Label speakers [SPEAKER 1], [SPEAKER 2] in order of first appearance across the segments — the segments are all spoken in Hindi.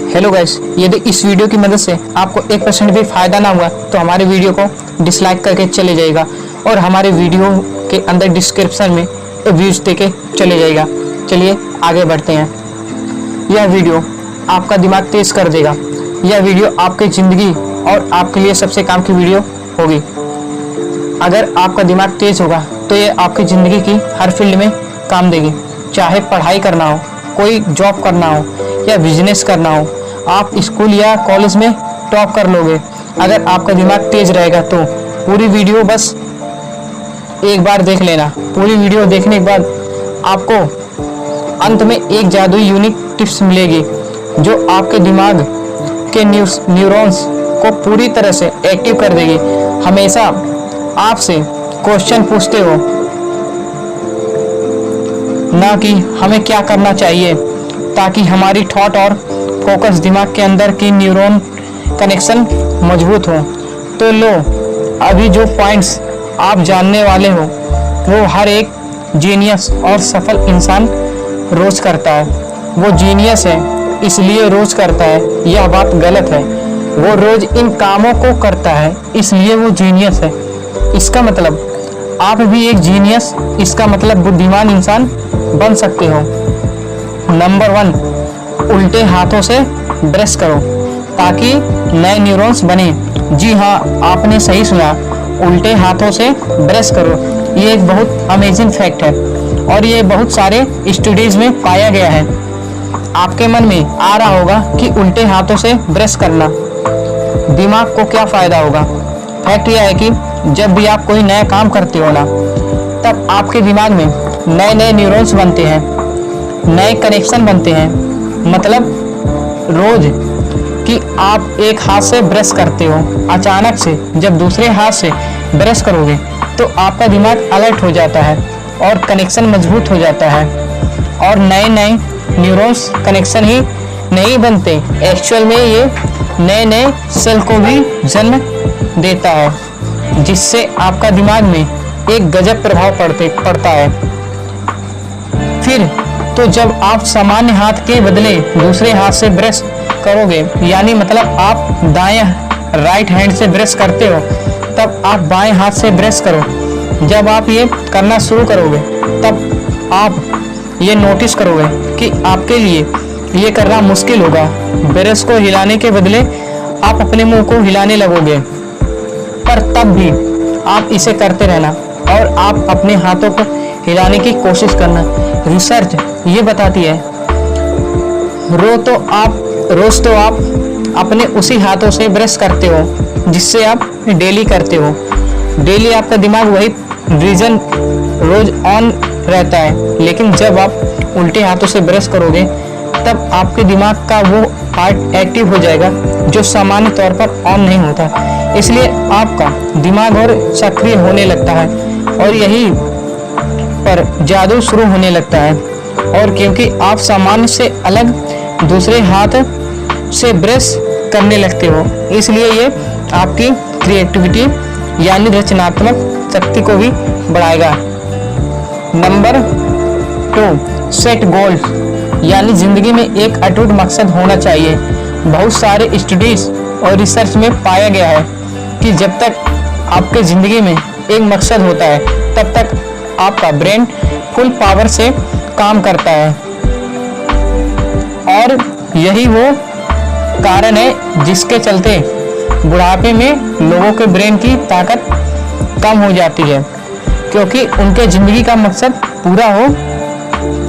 [SPEAKER 1] हेलो गाइस, यदि इस वीडियो की मदद से आपको 1% भी फायदा ना हुआ तो हमारे वीडियो को डिसलाइक करके चले जाएगा और हमारे वीडियो के अंदर डिस्क्रिप्शन में व्यूज देके चले जाएगा। चलिए आगे बढ़ते हैं। यह वीडियो आपका दिमाग तेज कर देगा। यह वीडियो आपकी ज़िंदगी और आपके लिए सबसे काम की वीडियो होगी। अगर आपका दिमाग तेज होगा तो ये आपकी ज़िंदगी की हर फील्ड में काम देगी। चाहे पढ़ाई करना हो, कोई जॉब करना हो या बिजनेस करना हो, आप स्कूल या कॉलेज में टॉप कर लोगे। अगर आपका दिमाग तेज रहेगा तो पूरी वीडियो बस एक बार देख लेना। पूरी वीडियो देखने के बाद आपको अंत में एक जादुई यूनिक टिप्स मिलेगी जो आपके दिमाग के न्यूरॉन्स को पूरी तरह से एक्टिव कर देगी। हमेशा आपसे क्वेश्चन पूछते हो ना कि हमें क्या करना चाहिए, ताकि हमारी थॉट और फोकस दिमाग के अंदर की न्यूरॉन कनेक्शन मजबूत हो। तो लो, अभी जो पॉइंट्स आप जानने वाले हो वो हर एक जीनियस और सफल इंसान रोज करता है। वो जीनियस है इसलिए रोज करता है, यह बात गलत है। वो रोज इन कामों को करता है इसलिए वो जीनियस है। इसका मतलब आप भी एक जीनियस, इसका मतलब बुद्धिमान इंसान बन सकते हो। नंबर 1, उल्टे हाथों से ब्रश करो ताकि नए न्यूरॉन्स बने। जी हाँ, आपने सही सुना, उल्टे हाथों से ब्रश करो। ये एक बहुत अमेजिंग फैक्ट है और ये बहुत सारे स्टडीज में पाया गया है। आपके मन में आ रहा होगा कि उल्टे हाथों से ब्रश करना दिमाग को क्या फ़ायदा होगा। फैक्ट यह है कि जब भी आप कोई नया काम करते हो ना, तब आपके दिमाग में नए नए न्यूरॉन्स बनते हैं, नए कनेक्शन बनते हैं। मतलब रोज कि आप एक हाथ से ब्रश करते हो, अचानक से जब दूसरे हाथ से ब्रश करोगे तो आपका दिमाग अलर्ट हो जाता है और कनेक्शन मजबूत हो जाता है और नए नए न्यूरॉन्स कनेक्शन ही नहीं बनते, एक्चुअल में ये नए नए सेल को भी जन्म देता है, जिससे आपका दिमाग में एक गजब प्रभाव पड़ता है। फिर तो जब आप सामान्य हाथ के बदले दूसरे हाथ से ब्रश करोगे, यानी मतलब आप दाएं राइट हैंड से ब्रश करते हो, तब आप बाएं हाथ से ब्रश करो। जब आप ये करना शुरू करोगे तब आप ये नोटिस करोगे कि आपके लिए ये करना मुश्किल होगा। ब्रश को हिलाने के बदले आप अपने मुंह को हिलाने लगोगे, पर तब भी आप इसे करते रहना और आप अपने हाथों को हिलाने की कोशिश करना। रिसर्च ये बताती है रोज तो आप अपने उसी हाथों से ब्रश करते हो जिससे आप डेली करते हो। डेली आपका दिमाग वही रीजन रोज ऑन रहता है, लेकिन जब आप उल्टे हाथों से ब्रश करोगे तब आपके दिमाग का वो पार्ट एक्टिव हो जाएगा जो सामान्य तौर पर ऑन नहीं होता। इसलिए आपका दिमाग और सक्रिय होने लगता है और यही पर जादू शुरू होने लगता है। और क्योंकि आप सामान्य से अलग दूसरे हाथ से ब्रश करने लगते हो, इसलिए ये आपकी क्रिएटिविटी यानी रचनात्मक शक्ति को भी बढ़ाएगा। नंबर 2, सेट गोल्स, यानी जिंदगी में एक अटूट मकसद होना चाहिए। बहुत सारे स्टडीज और रिसर्च में पाया गया है कि जब तक आपके ज़िंदगी में एक मकसद होता है तब तक आपका ब्रेन फुल पावर से काम करता है। और यही वो कारण है जिसके चलते बुढ़ापे में लोगों के ब्रेन की ताकत कम हो जाती है, क्योंकि उनके ज़िंदगी का मकसद पूरा हो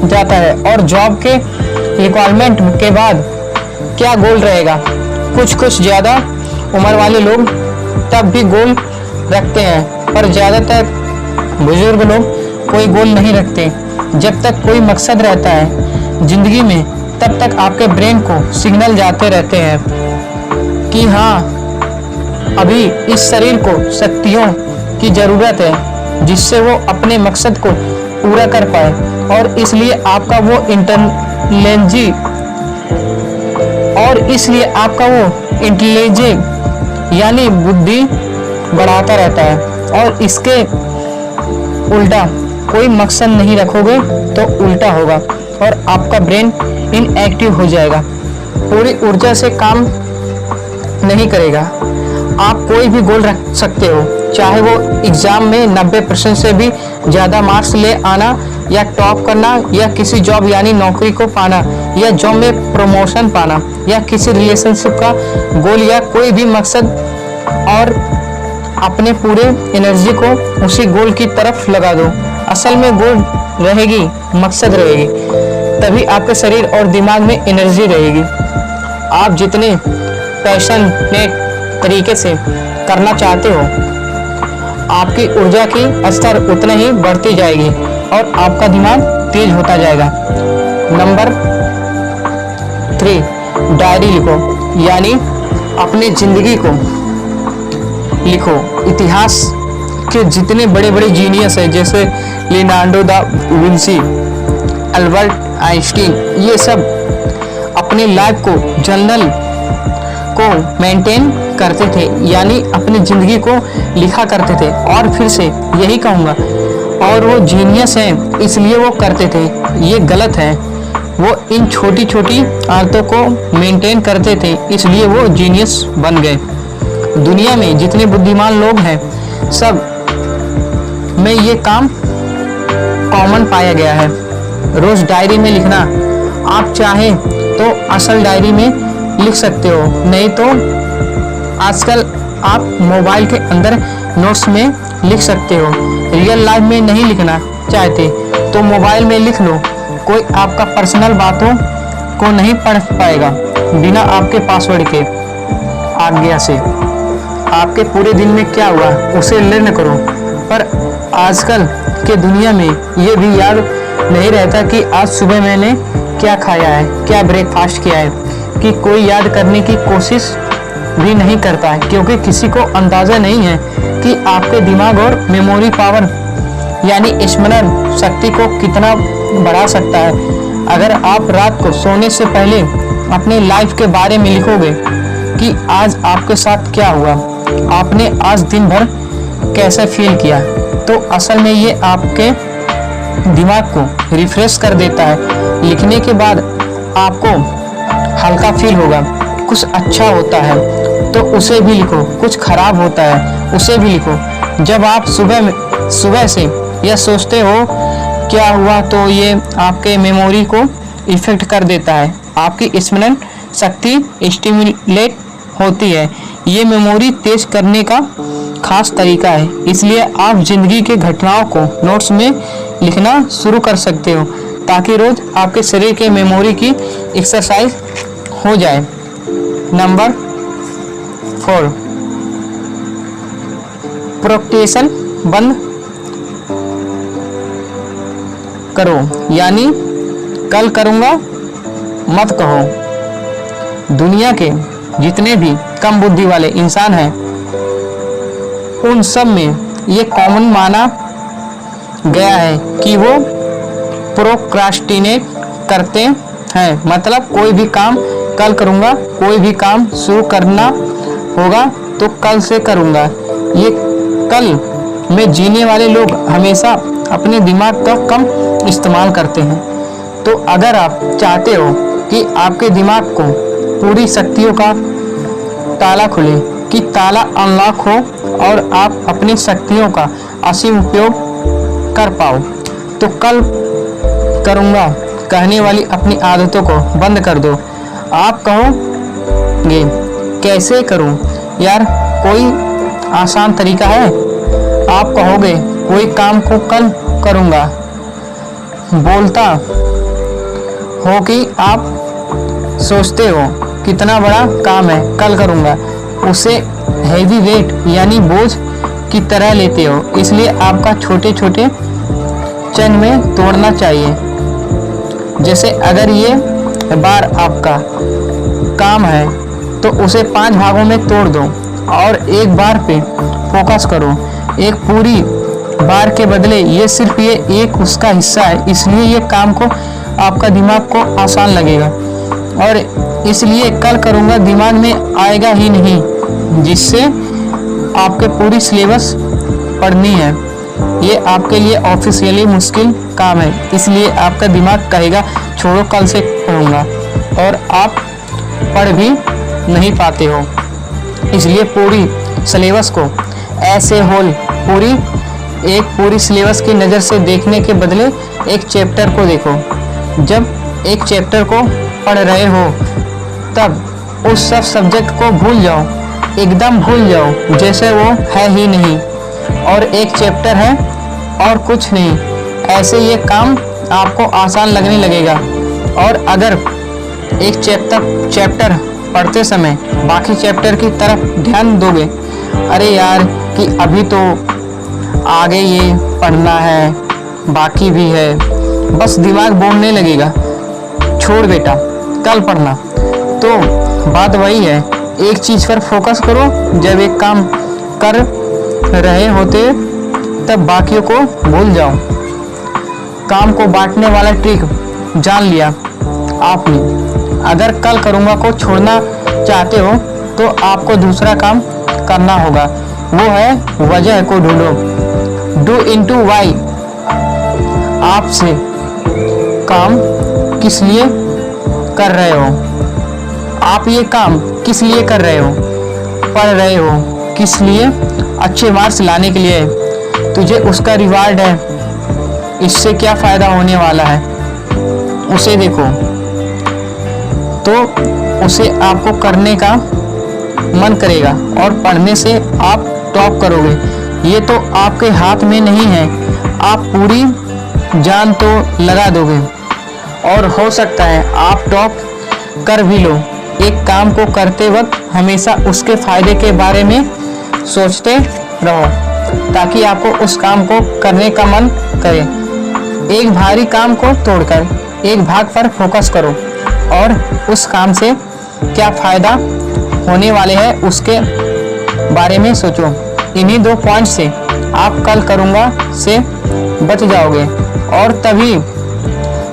[SPEAKER 1] जाता है। और जॉब के रिक्वायरमेंट के बाद क्या गोल रहेगा। कुछ ज़्यादा उम्र वाले लोग तब भी गोल रखते हैं, पर ज़्यादातर बुजुर्ग लोग कोई गोल नहीं रखते। जब तक कोई मकसद रहता है ज़िंदगी में, तब तक आपके ब्रेन को सिग्नल जाते रहते हैं कि हाँ, अभी इस शरीर को शक्तियों की ज़रूरत है जिससे वो अपने मकसद को पूरा कर पाए। और इसलिए आपका वो इंटेलिजेंस यानी बुद्धि बढ़ाता रहता है। और इसके उल्टा कोई मकसद नहीं रखोगे तो उल्टा होगा और आपका ब्रेन इनएक्टिव हो जाएगा। पूरी ऊर्जा से काम नहीं करेगा। आप कोई भी गोल रख सकते हो, चाहे वो एग्ज़ाम में 90% से भी ज़्यादा मार्क्स ले आना, या टॉप करना, या किसी जॉब यानी नौकरी को पाना, या जॉब में प्रमोशन पाना, या किसी रिलेशनशिप का गोल, या कोई भी मकसद, और अपने पूरे एनर्जी को उसी गोल की तरफ लगा दो। असल में गोल रहेगी, मकसद रहेगी, तभी आपके शरीर और दिमाग में एनर्जी रहेगी। आप जितने पैशनेट तरीके से करना चाहते हो, आपकी ऊर्जा की स्तर उतने ही बढ़ती जाएगी और आपका दिमाग तेज होता जाएगा। नंबर 3, डायरी लिखो, यानी अपनी जिंदगी को लिखो। इतिहास के जितने बड़े बड़े जीनियस हैं, जैसे Leonardo da Vinci, Albert Einstein, ये सब अपने लाइफ को जर्नल को मेंटेन करते थे, यानी अपनी ज़िंदगी को लिखा करते थे। और फिर से यही कहूँगा, और वो जीनियस हैं इसलिए वो करते थे, ये गलत है। वो इन छोटी छोटी आदतों को मेंटेन करते थे, इसलिए वो जीनियस बन गए। दुनिया में जितने बुद्धिमान लोग हैं, सब में ये काम कॉमन पाया गया है। रोज़ डायरी में लिखना, आप चाहें तो असल डायरी में लिख सकते हो, नहीं तो आजकल आप मोबाइल के अंदर नोट्स में लिख सकते हो। रियल लाइफ में नहीं लिखना चाहते तो मोबाइल में लिख लो। कोई आपका पर्सनल बातों को नहीं पढ़ पाएगा बिना आपके पासवर्ड के आज्ञा से। आपके पूरे दिन में क्या हुआ उसे लर्न करो, पर आजकल के दुनिया में ये भी याद नहीं रहता कि आज सुबह मैंने क्या खाया है, क्या ब्रेकफास्ट किया है, कि कोई याद करने की कोशिश भी नहीं करता है, क्योंकि किसी को अंदाज़ा नहीं है कि आपके दिमाग और मेमोरी पावर यानी स्मरण शक्ति को कितना बढ़ा सकता है। अगर आप रात को सोने से पहले अपने लाइफ के बारे में लिखोगे कि आज आपके साथ क्या हुआ, आपने आज दिन भर कैसे फील किया, तो असल में ये आपके दिमाग को रिफ्रेश कर देता है। लिखने के बाद आपको हल्का फील होगा। कुछ अच्छा होता है तो उसे भी लिखो, कुछ खराब होता है उसे भी लिखो। जब आप सुबह से यह सोचते हो क्या हुआ, तो ये आपके मेमोरी को इफेक्ट कर देता है, आपकी स्मरण शक्ति स्टिमुलेट होती है। ये मेमोरी तेज करने का खास तरीका है, इसलिए आप जिंदगी के घटनाओं को नोट्स में लिखना शुरू कर सकते हो, ताकि रोज आपके शरीर के मेमोरी की एक्सरसाइज हो जाए। नंबर 4, प्रोक्रेस्टिनेशन बंद करो, यानी कल करूँगा मत कहो। दुनिया के जितने भी कम बुद्धि वाले इंसान हैं, उन सब में ये कॉमन माना गया है कि वो प्रोक्रास्टिनेट करते हैं। मतलब कोई भी काम कल करूँगा, कोई भी काम शुरू करना होगा तो कल से करूँगा। ये कल में जीने वाले लोग हमेशा अपने दिमाग का कम इस्तेमाल करते हैं। तो अगर आप चाहते हो कि आपके दिमाग को पूरी शक्तियों का ताला खुले, कि ताला अनलॉक हो और आप अपनी शक्तियों का असीम उपयोग कर पाओ, तो कल करूँगा कहने वाली अपनी आदतों को बंद कर दो। आप कहोगे कैसे करूं यार, कोई आसान तरीका है? आप कहोगे कोई काम को कल करूंगा, बोलता हो कि आप सोचते हो कितना बड़ा काम है कल करूंगा, उसे हैवी वेट यानी बोझ की तरह लेते हो। इसलिए आपका छोटे छोटे चरण में तोड़ना चाहिए। जैसे अगर ये बार आपका काम है तो उसे 5 भागों में तोड़ दो और एक बार पे फोकस करो। एक पूरी बार के बदले ये सिर्फ ये एक उसका हिस्सा है, इसलिए ये काम को आपका दिमाग को आसान लगेगा और इसलिए कल करूँगा दिमाग में आएगा ही नहीं, जिससे आपके पूरी सिलेबस पढ़नी है। ये आपके लिए ऑफिशियली मुश्किल काम है, इसलिए आपका दिमाग कहेगा छोड़ो कल से पढ़ूंगा और आप पढ़ भी नहीं पाते हो। इसलिए पूरी सिलेबस को ऐसे होल पूरी सिलेबस की नज़र से देखने के बदले एक चैप्टर को देखो। जब एक चैप्टर को पढ़ रहे हो तब उस सब सब्जेक्ट को भूल जाओ, एकदम भूल जाओ जैसे वो है ही नहीं और एक चैप्टर है और कुछ नहीं। ऐसे ये काम आपको आसान लगने लगेगा। और अगर एक चैप्टर पढ़ते समय बाकी चैप्टर की तरफ ध्यान दोगे, अरे यार कि अभी तो आगे ये पढ़ना है, बाकी भी है, बस दिमाग बोलने लगेगा छोड़ बेटा कल पढ़ना। तो बात वही है, एक चीज़ पर फोकस करो। जब एक काम कर रहे होते तब बाकियों को भूल जाओ। काम को बांटने वाला ट्रिक जान लिया आपने। अगर कल करूँगा को छोड़ना चाहते हो तो आपको दूसरा काम करना होगा, वो है वजह को ढूंढो। Do into why. आपसे काम किस लिए कर रहे हो, आप ये काम किस लिए कर रहे हो, पढ़ रहे हो किस लिए, अच्छे मार्क्स लाने के लिए, तुझे उसका रिवार्ड है, इससे क्या फ़ायदा होने वाला है उसे देखो, तो उसे आपको करने का मन करेगा और पढ़ने से आप टॉप करोगे। ये तो आपके हाथ में नहीं है, आप पूरी जान तो लगा दोगे और हो सकता है आप टॉप कर भी लो। एक काम को करते वक्त हमेशा उसके फायदे के बारे में सोचते रहो ताकि आपको उस काम को करने का मन करे। एक भारी काम को तोड़कर एक भाग पर फोकस करो और उस काम से क्या फ़ायदा होने वाले हैं उसके बारे में सोचो। इन्हीं 2 पॉइंट से आप कल करूँगा से बच जाओगे और तभी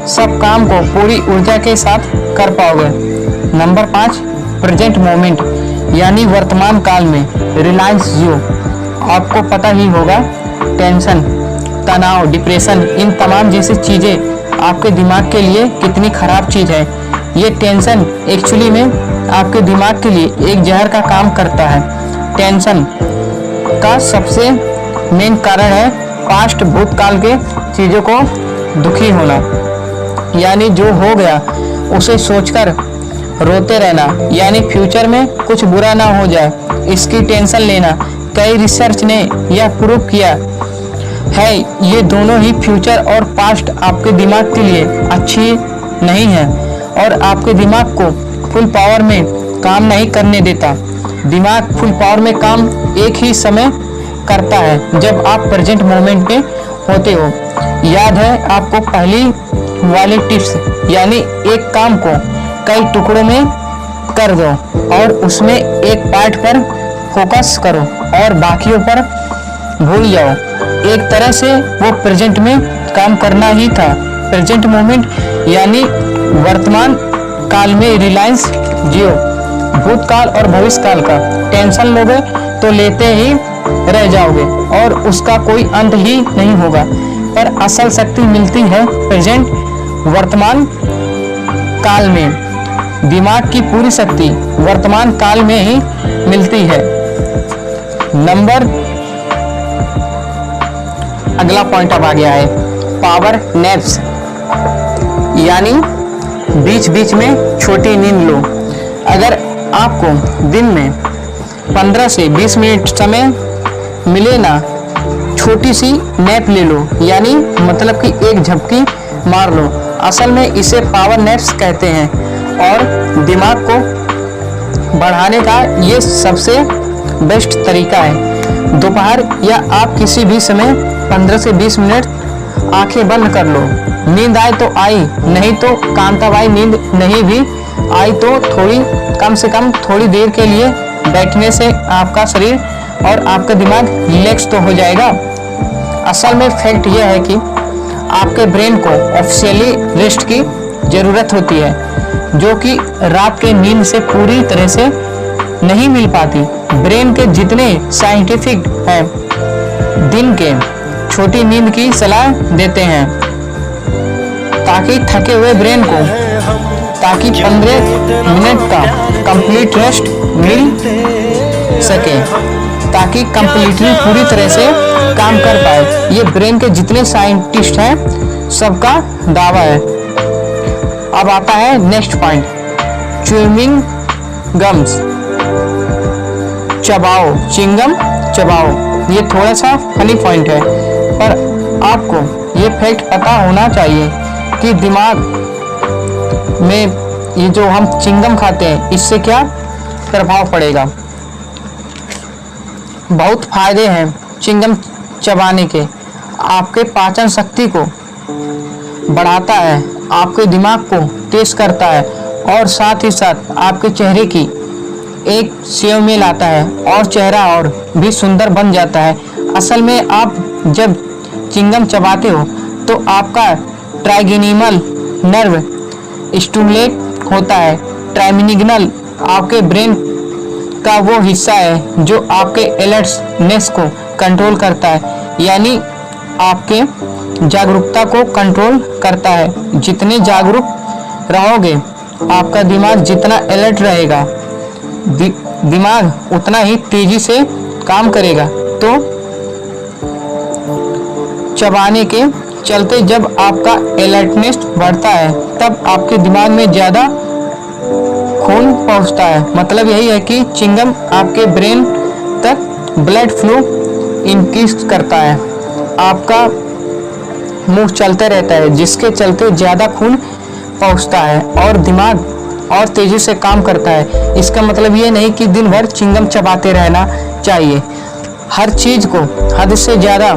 [SPEAKER 1] सब काम को पूरी ऊर्जा के साथ कर पाओगे। नंबर 5, प्रेजेंट मोमेंट यानी वर्तमान काल में रिलायंस जियो। आपको पता ही होगा टेंशन, तनाव, डिप्रेशन, इन तमाम जैसी चीज़ें आपके दिमाग के लिए कितनी ख़राब चीज़ है। ये टेंशन एक्चुअली में आपके दिमाग के लिए एक जहर का काम करता है। टेंशन का सबसे मेन कारण है पास्ट भूतकाल के चीज़ों को दुखी होना, यानी जो हो गया उसे सोचकर रोते रहना, यानी फ्यूचर में कुछ बुरा ना हो जाए इसकी टेंशन लेना। कई रिसर्च ने यह प्रूव किया है ये दोनों ही फ्यूचर और पास्ट आपके दिमाग के लिए अच्छी नहीं है और आपके दिमाग को फुल पावर में काम नहीं करने देता। दिमाग फुल पावर में काम एक ही समय करता है जब आप प्रेजेंट मोमेंट में होते हो। याद है आपको पहली वाली टिप्स, यानी एक काम को कई टुकड़ों में कर दो और उसमें एक पार्ट पर फोकस करो और बाकियों पर भूल जाओ। एक तरह से वो प्रेजेंट में काम करना ही था। प्रेजेंट मोमेंट यानी वर्तमान काल में रिलायंस जियो। भूतकाल और भविष्यकाल का टेंशन लोगे तो लेते ही रह जाओगे और उसका कोई अंत ही नहीं होगा। पर असल शक्ति मिलती है प्रेजेंट वर्तमान काल में। दिमाग की पूरी शक्ति वर्तमान काल में ही मिलती है। अगला पॉइंट अब आ गया है पावर नैप्स, यानी बीच बीच में छोटी नींद लो। अगर आपको दिन में 15 से 20 मिनट समय मिले ना, छोटी सी नैप ले लो, यानी मतलब कि एक झपकी मार लो। असल में इसे पावर नैप्स कहते हैं और दिमाग को बढ़ाने का ये सबसे बेस्ट तरीका है। दोपहर या आप किसी भी समय 15 से 20 मिनट आंखें बंद कर लो। नींद आए तो आई, नहीं तो कांताबाई नींद नहीं भी आई तो कम से कम थोड़ी देर के लिए बैठने से आपका शरीर और आपका दिमाग रिलैक्स तो हो जाएगा। असल में फैक्ट यह है कि आपके ब्रेन को ऑफिशियली रेस्ट की ज़रूरत होती है, जो कि रात के नींद से पूरी तरह से नहीं मिल पाती। ब्रेन के जितने साइंटिफिक हैं दिन के छोटी नींद की सलाह देते हैं ताकि थके हुए ब्रेन को ताकि 15 मिनट का कंप्लीट रेस्ट मिल सके, ताकि कंप्लीटली पूरी तरह से काम कर पाए। ये ब्रेन के जितने साइंटिस्ट हैं सबका दावा है। अब आता है नेक्स्ट पॉइंट, च्यूइंग गम्स, चबाओ, चिंगम चबाओ। ये थोड़ा सा फनी पॉइंट है, पर आपको ये फैक्ट पता होना चाहिए कि दिमाग में ये जो हम चिंगम खाते हैं इससे क्या प्रभाव पड़ेगा। बहुत फायदे हैं चिंगम चबाने के। आपके पाचन शक्ति को बढ़ाता है, आपके दिमाग को तेज करता है और साथ ही साथ आपके चेहरे की एक सेव में लाता है और चेहरा और भी सुंदर बन जाता है। असल में आप जब चिंगम चबाते हो तो आपका ट्राइगेमिनल नर्व स्टिमुलेट होता है। ट्राइगेमिनल आपके ब्रेन का वो हिस्सा है जो आपके अलर्टनेस को कंट्रोल करता है, यानी आपके जागरूकता को कंट्रोल करता है। जितने जागरूक रहोगे, आपका दिमाग जितना अलर्ट रहेगा, दिमाग उतना ही तेजी से काम करेगा। तो चबाने के चलते जब आपका अलर्टनेस बढ़ता है तब आपके दिमाग में ज़्यादा खून पहुंचता है। मतलब यही है कि चिंगम आपके ब्रेन तक ब्लड फ्लो इंक्रीज करता है, आपका मुंह चलते रहता है जिसके चलते ज़्यादा खून पहुंचता है और दिमाग और तेज़ी से काम करता है। इसका मतलब ये नहीं कि दिन भर चिंगम चबाते रहना चाहिए। हर चीज़ को हद से ज़्यादा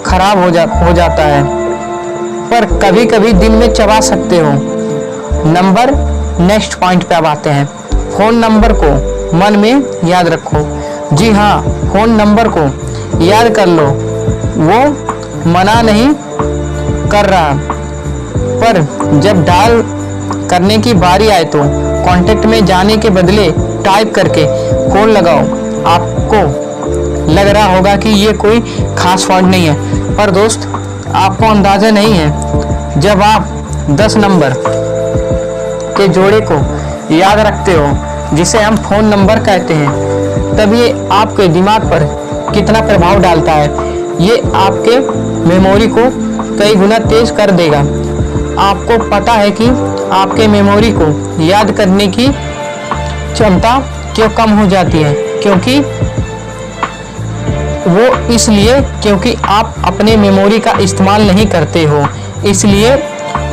[SPEAKER 1] खराब हो जाता है, पर कभी कभी दिन में चबा सकते हो। नेक्स्ट पॉइंट पे अब आते हैं, फ़ोन नंबर को मन में याद रखो। जी हाँ, फ़ोन नंबर को याद कर लो। वो मना नहीं कर रहा, पर जब डायल करने की बारी आए तो कॉन्टेक्ट में जाने के बदले टाइप करके कॉल लगाओ। आपको लग रहा होगा कि ये कोई खास फॉल्ट नहीं है, पर दोस्त आपको अंदाज़ा नहीं है, जब आप 10 नंबर के जोड़े को याद रखते हो जिसे हम फ़ोन नंबर कहते हैं, तब ये आपके दिमाग पर कितना प्रभाव डालता है। ये आपके मेमोरी को कई गुना तेज कर देगा। आपको पता है कि आपके मेमोरी को याद करने की क्षमता क्यों कम हो जाती है? क्योंकि आप अपने मेमोरी का इस्तेमाल नहीं करते हो। इसलिए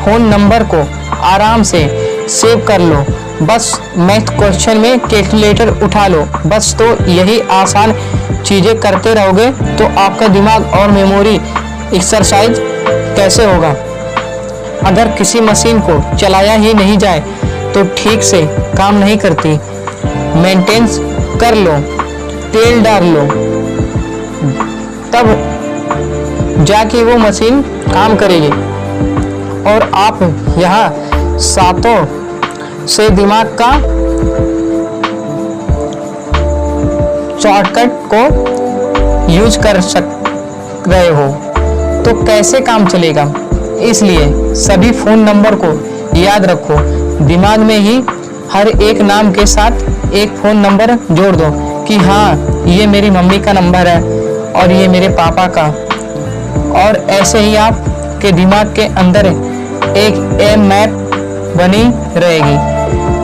[SPEAKER 1] फ़ोन नंबर को आराम से सेव कर लो। बस मैथ क्वेश्चन में कैलकुलेटर उठा लो बस। तो यही आसान चीज़ें करते रहोगे तो आपका दिमाग और मेमोरी एक्सरसाइज कैसे होगा? अगर किसी मशीन को चलाया ही नहीं जाए तो ठीक से काम नहीं करती। मेंटेनेंस कर लो, तेल डाल लो, तब जाके वो मशीन काम करेगी। और आप यहाँ सातों से दिमाग का शॉर्टकट को यूज कर रहे हो तो कैसे काम चलेगा? इसलिए सभी फ़ोन नंबर को याद रखो। दिमाग में ही हर एक नाम के साथ एक फ़ोन नंबर जोड़ दो कि हाँ, ये मेरी मम्मी का नंबर है और ये मेरे पापा का। और ऐसे ही आपके दिमाग के अंदर एक मैप बनी रहेगी।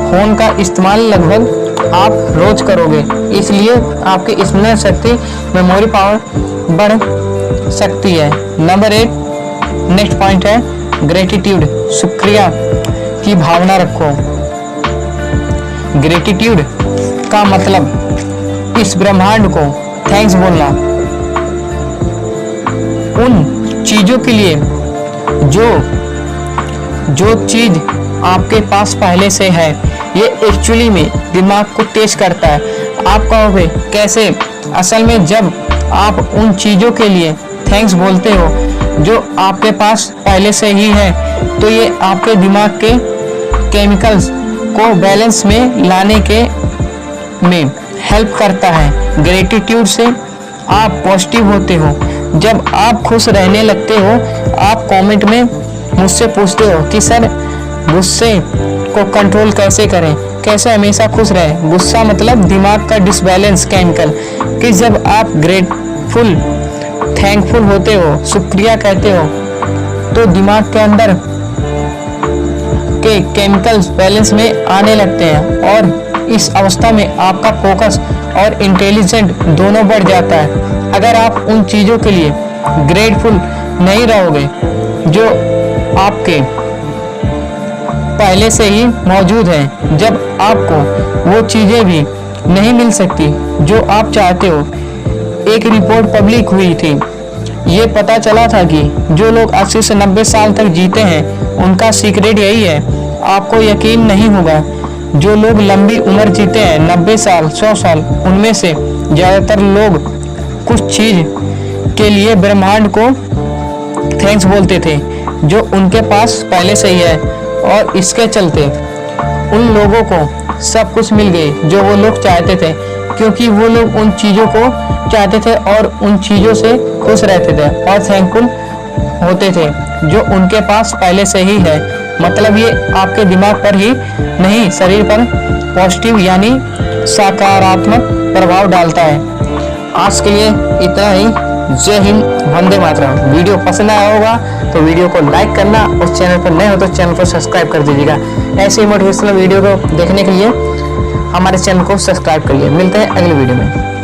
[SPEAKER 1] फ़ोन का इस्तेमाल लगभग आप रोज़ करोगे, इसलिए आपकी स्मरण शक्ति, मेमोरी पावर बढ़ सकती है। नंबर 8 नेक्स्ट पॉइंट है ग्रेटिट्यूड, शुक्रिया की भावना रखो। ग्रेटिट्यूड का मतलब इस ब्रह्मांड को थैंक्स बोलना उन चीज़ों के लिए जो चीज़ आपके पास पहले से है। ये एक्चुअली में दिमाग को तेज करता है। आप कहोगे कैसे? असल में जब आप उन चीज़ों के लिए थैंक्स बोलते हो जो आपके पास पहले से ही है, तो ये आपके दिमाग के केमिकल्स को बैलेंस में लाने में हेल्प करता है। ग्रेटिट्यूड से आप पॉजिटिव होते हो। जब आप खुश रहने लगते हो, आप कमेंट में मुझसे पूछते हो कि सर मुझसे को कंट्रोल कैसे करें, कैसे हमेशा खुश रहें। गुस्सा मतलब दिमाग का डिसबैलेंस केमिकल, कि जब आप ग्रेटफुल, थैंकफुल होते हो, शुक्रिया कहते हो, तो दिमाग के अंदर के केमिकल्स बैलेंस में आने लगते हैं और इस अवस्था में आपका फोकस और इंटेलिजेंट दोनों बढ़ जाता है। अगर आप उन चीज़ों के लिए ग्रेटफुल नहीं रहोगे जो आपके पहले से ही मौजूद हैं, जब आपको वो चीज़ें भी नहीं मिल सकती जो आप चाहते हो। एक रिपोर्ट पब्लिक हुई थी, ये पता चला था कि जो लोग 80 से 90 साल तक जीते हैं उनका सीक्रेट यही है। आपको यकीन नहीं होगा, जो लोग लंबी उम्र जीते हैं 90 साल 100 साल, उनमें से ज़्यादातर लोग कुछ चीज़ के लिए ब्रह्मांड को थैंक्स बोलते थे जो उनके पास पहले से ही है, और इसके चलते उन लोगों को सब कुछ मिल गई जो वो लोग चाहते थे, क्योंकि वो लोग उन चीज़ों को चाहते थे और उन चीज़ों से खुश रहते थे और थैंकफुल होते थे जो उनके पास पहले से ही है। मतलब ये आपके दिमाग पर ही नहीं, शरीर पर पॉजिटिव यानी सकारात्मक प्रभाव डालता है। आज के लिए इतना ही। जय हिंद, वंदे मातरम। वीडियो पसंद आया होगा तो वीडियो को लाइक करना, उस चैनल पर नए हो तो चैनल को सब्सक्राइब कर दीजिएगा। ऐसे ही मोटिवेशनल वीडियो को देखने के लिए हमारे चैनल को सब्सक्राइब करिए। मिलते हैं अगले वीडियो में।